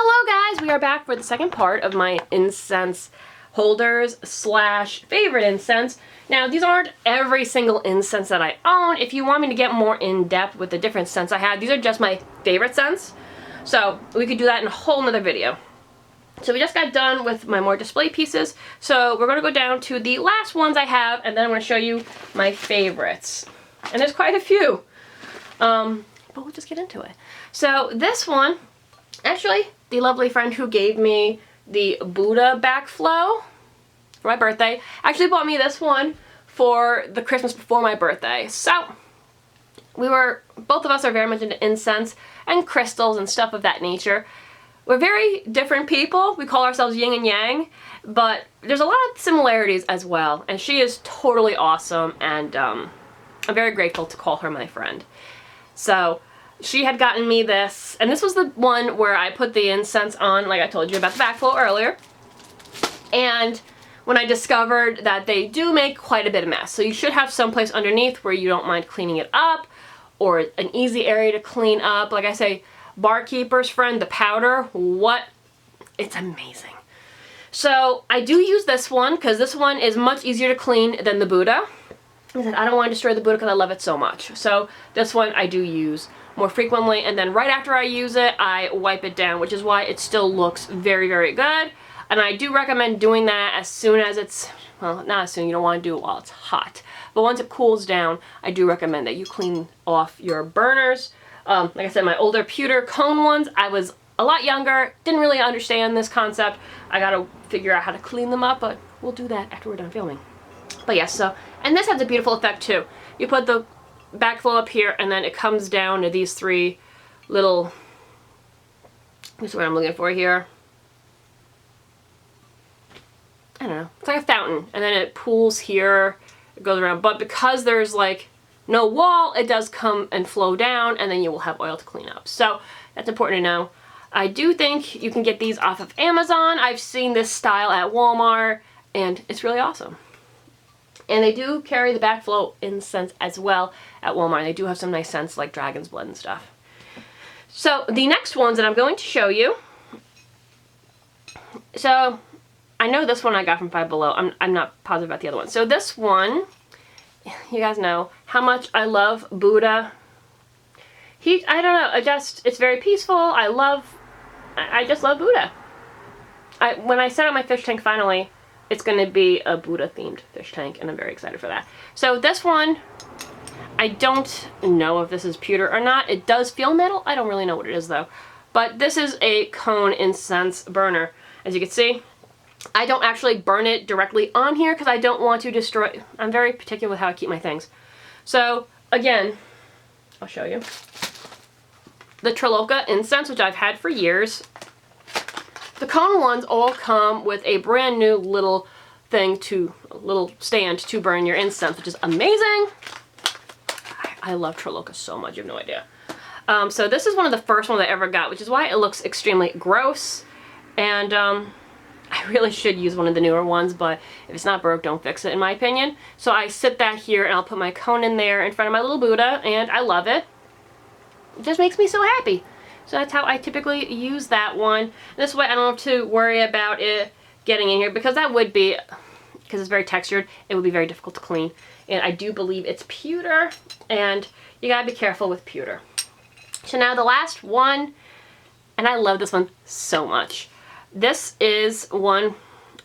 Hello guys, we are back for the second part of my incense holders slash favorite incense. Now these aren't every single incense that I own. If you want me to get more in depth with the different scents I have, these are just my favorite scents. So we could do that in a whole nother video. So we just got done with my more display pieces. So we're gonna go down to the last ones I have, and then I'm gonna show you my favorites. And there's quite a few. But we'll just get into it. So this one, actually, the lovely friend who gave me the Buddha backflow for my birthday actually bought me this one for the Christmas before my birthday. So both of us are very much into incense and crystals and stuff of that nature. We're very different people. We call ourselves yin and yang, but there's a lot of similarities as well. And she is totally awesome, and I'm very grateful to call her my friend. So she had gotten me this, and this was the one where I put the incense on, like I told you about the backflow earlier. And when I discovered that they do make quite a bit of mess, so you should have some place underneath where you don't mind cleaning it up, or an easy area to clean up. Like I say, barkeeper's friend, the powder, it's amazing. So I do use this one because this one is much easier to clean than the Buddha. I said I don't want to destroy the Buddha because I love it so much. So this one I do use more frequently, and then right after I use it, I wipe it down, which is why it still looks very, very good. And I do recommend doing that as soon as it's, well, not as soon, you don't want to do it while it's hot. But once it cools down, I do recommend that you clean off your burners. Like I said, my older pewter cone ones, I was a lot younger, didn't really understand this concept. I gotta figure out how to clean them up, but we'll do that after we're done filming. But yes, so, and this has a beautiful effect too. You put the backflow up here, and then it comes down to these three little, this is what I'm looking for here. I don't know, it's like a fountain, and then it pools here, it goes around, but because there's like no wall, it does come and flow down, and then you will have oil to clean up. So that's important to know. I do think you can get these off of Amazon. I've seen this style at Walmart, and it's really awesome. And they do carry the backflow incense as well at Walmart. They do have some nice scents like dragon's blood and stuff. So the next ones that I'm going to show you. So I know this one I got from Five Below. I'm not positive about the other one. So this one, you guys know how much I love Buddha. I don't know, it's very peaceful. I just love Buddha. When I set up my fish tank finally, it's going to be a Buddha-themed fish tank, and I'm very excited for that. So this one, I don't know if this is pewter or not. It does feel metal. I don't really know what it is, though. But this is a cone incense burner. As you can see, I don't actually burn it directly on here because I don't want to destroy. I'm very particular with how I keep my things. So, again, I'll show you. The Triloka incense, which I've had for years. The cone ones all come with a brand new little little stand to burn your incense, which is amazing. I love Triloka so much, you have no idea. So this is one of the first ones I ever got, which is why it looks extremely gross. And I really should use one of the newer ones, but if it's not broke, don't fix it, in my opinion. So I sit that here, and I'll put my cone in there in front of my little Buddha, and I love it. It just makes me so happy. So that's how I typically use that one. This way I don't have to worry about it getting in here, because that would be, because it's very textured, it would be very difficult to clean. And I do believe it's pewter, and you gotta be careful with pewter. So now the last one, and I love this one so much. This is one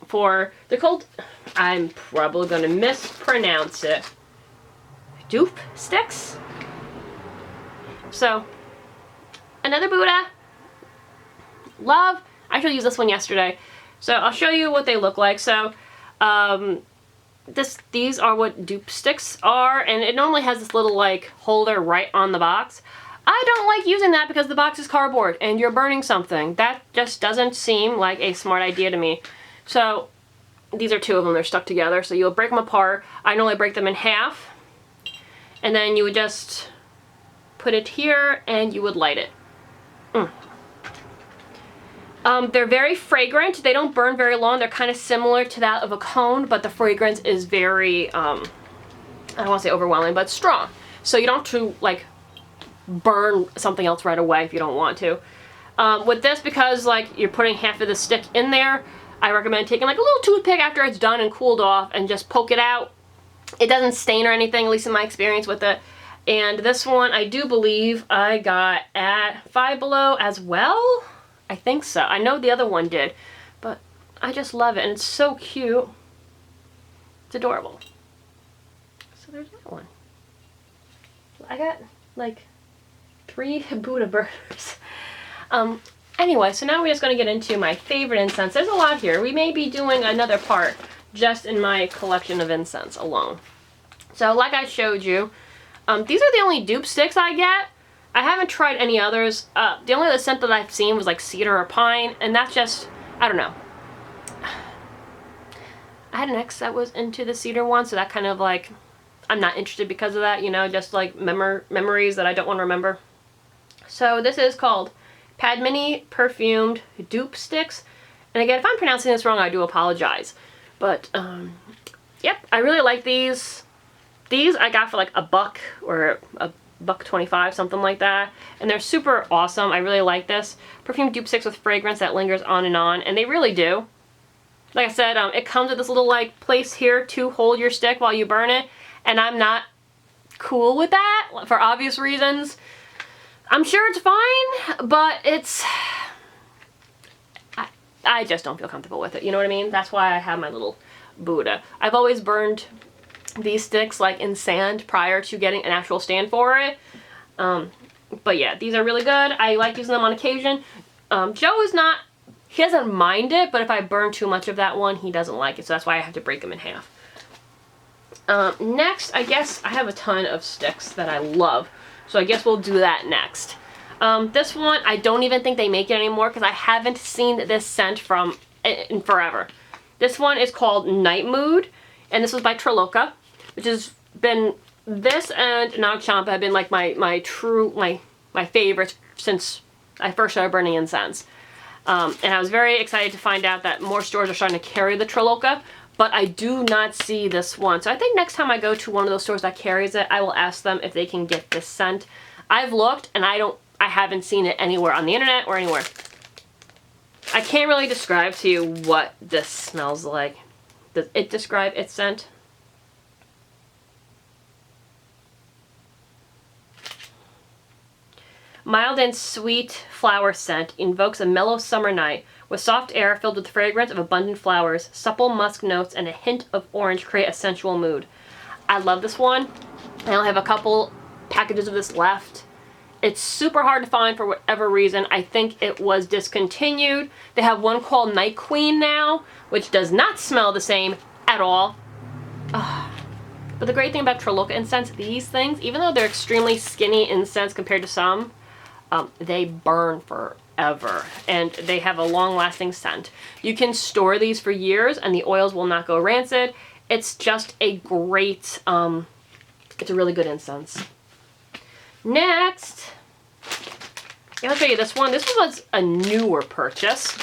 for, they're called, I'm probably gonna mispronounce it, dupe sticks. So, another Buddha. Love. I actually used this one yesterday. So I'll show you what they look like. So these are what dupe sticks are, and it normally has this little like holder right on the box. I don't like using that because the box is cardboard and you're burning something. That just doesn't seem like a smart idea to me. So these are two of them. They're stuck together. So you'll break them apart. I normally break them in half, and then you would just put it here and you would light it. They're very fragrant. They don't burn very long. They're kind of similar to that of a cone, but the fragrance is very, I don't want to say overwhelming, but strong. So you don't have to like burn something else right away if you don't want to. With this, because like you're putting half of the stick in there, I recommend taking like a little toothpick after it's done and cooled off and just poke it out. It doesn't stain or anything, at least in my experience with it. And this one, I do believe I got at Five Below as well. I think so. I know the other one did, but I just love it, and it's so cute. It's adorable. So there's that one. I got like 3 Buddha burgers. Anyway, so now we're just going to get into my favorite incense. There's a lot here. We may be doing another part just in my collection of incense alone. So like I showed you, these are the only dupe sticks I get. I haven't tried any others. The only other scent that I've seen was like cedar or pine, and that's just, I don't know. I had an ex that was into the cedar one, so that kind of like, I'm not interested because of that, you know, just like memories that I don't want to remember. So this is called Padmini Perfumed Dupe Sticks. And again, if I'm pronouncing this wrong, I do apologize. But, yep, I really like these. These I got for like $1 or $1.25, something like that. And they're super awesome. I really like this. Perfume dupe sticks with fragrance that lingers on, and they really do. Like I said, it comes with this little like place here to hold your stick while you burn it. And I'm not cool with that for obvious reasons. I'm sure it's fine, but it's... I just don't feel comfortable with it, you know what I mean? That's why I have my little Buddha. I've always burned these sticks like in sand prior to getting an actual stand for it. But yeah, these are really good. I like using them on occasion. Joe is not... He doesn't mind it, but if I burn too much of that one, he doesn't like it, so that's why I have to break them in half. Next, I guess I have a ton of sticks that I love, so I guess we'll do that next. This one, I don't even think they make it anymore because I haven't seen this scent in forever. This one is called Night Mood, and this was by Triloka, which has been, this and Nag Champa have been like my favorites since I first started burning incense. And I was very excited to find out that more stores are starting to carry the Triloka, but I do not see this one. So I think next time I go to one of those stores that carries it, I will ask them if they can get this scent. I've looked and I haven't seen it anywhere on the internet or anywhere. I can't really describe to you what this smells like. Does it describe its scent? Mild and sweet flower scent invokes a mellow summer night with soft air filled with the fragrance of abundant flowers. Supple musk notes and a hint of orange create a sensual mood. I love this one. I only have a couple packages of this left. It's super hard to find for whatever reason. I think it was discontinued. They have one called Night Queen now, which does not smell the same at all. But the great thing about Triloka incense, these things, even though they're extremely skinny incense compared to some, they burn forever, and they have a long-lasting scent. You can store these for years, and the oils will not go rancid. It's just a great, it's a really good incense. Next, I'll show you this one. This was a newer purchase.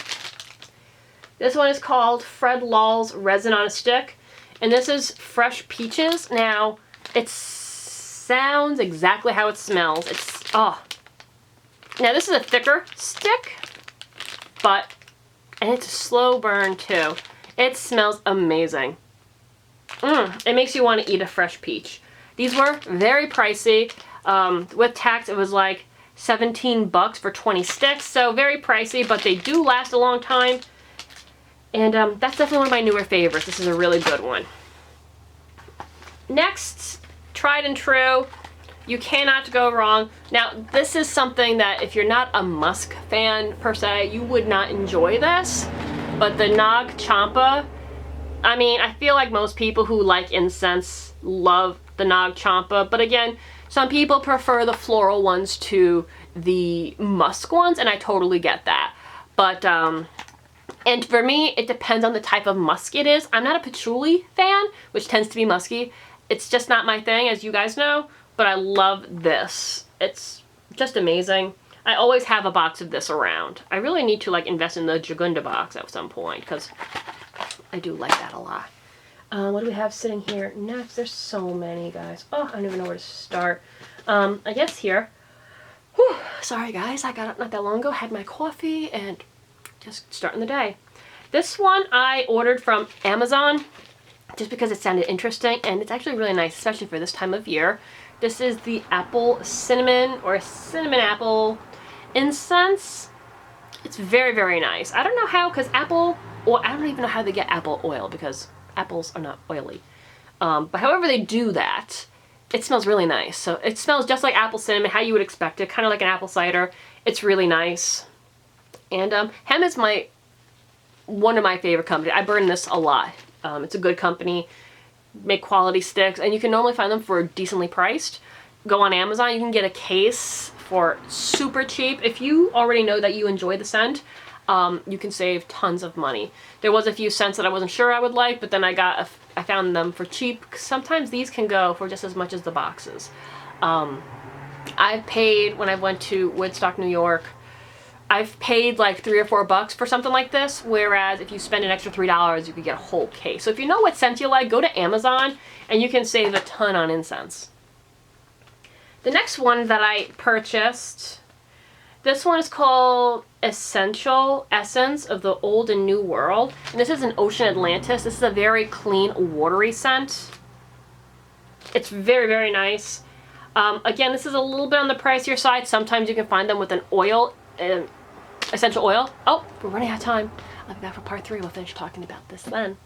This one is called Fred Lawl's Resin on a Stick, and this is Fresh Peaches. Now, it sounds exactly how it smells. It's, Now this is a thicker stick, and it's a slow burn too. It smells amazing. It makes you want to eat a fresh peach. These were very pricey. With tax, it was like $17 for 20 sticks, so very pricey, but they do last a long time. And that's definitely one of my newer favorites. This is a really good one. Next, tried and true. You cannot go wrong. Now, this is something that if you're not a musk fan per se, you would not enjoy this. But the Nag Champa, I mean, I feel like most people who like incense love the Nag Champa. But again, some people prefer the floral ones to the musk ones, and I totally get that. But, and for me, it depends on the type of musk it is. I'm not a patchouli fan, which tends to be musky. It's just not my thing, as you guys know. But I love this. It's just amazing. I always have a box of this around. I really need to like invest in the Jagunda box at some point because I do like that a lot. What do we have sitting here next? There's so many, guys. Oh, I don't even know where to start. I guess here. Whew, sorry guys, I got up not that long ago, had my coffee, and just starting the day. This one I ordered from Amazon just because it sounded interesting, and it's actually really nice, especially for this time of year. This is the apple cinnamon or cinnamon apple incense. It's very, very nice. I don't know how, because apple, or I don't even know how they get apple oil, because apples are not oily. But however they do that, it smells really nice. So it smells just like apple cinnamon, how you would expect it, kind of like an apple cider. It's really nice. And Hem is one of my favorite companies. I burn this a lot. It's a good company, make quality sticks, and you can normally find them for decently priced. Go on Amazon, you can get a case for super cheap. If you already know that you enjoy the scent, you can save tons of money. There was a few scents that I wasn't sure I would like, but then I found them for cheap. Sometimes these can go for just as much as the boxes. I've paid, when I went to Woodstock, New York, I've paid like $3 or $4 for something like this, whereas if you spend an extra $3, you could get a whole case. So if you know what scent you like, go to Amazon and you can save a ton on incense. The next one that I purchased, this one is called Essential Essence of the Old and New World. And this is an Ocean Atlantis. This is a very clean, watery scent. It's very, very nice. Again, this is a little bit on the pricier side. Sometimes you can find them with an oil, essential oil. Oh, we're running out of time. I'll be back for part 3. We'll finish talking about this then.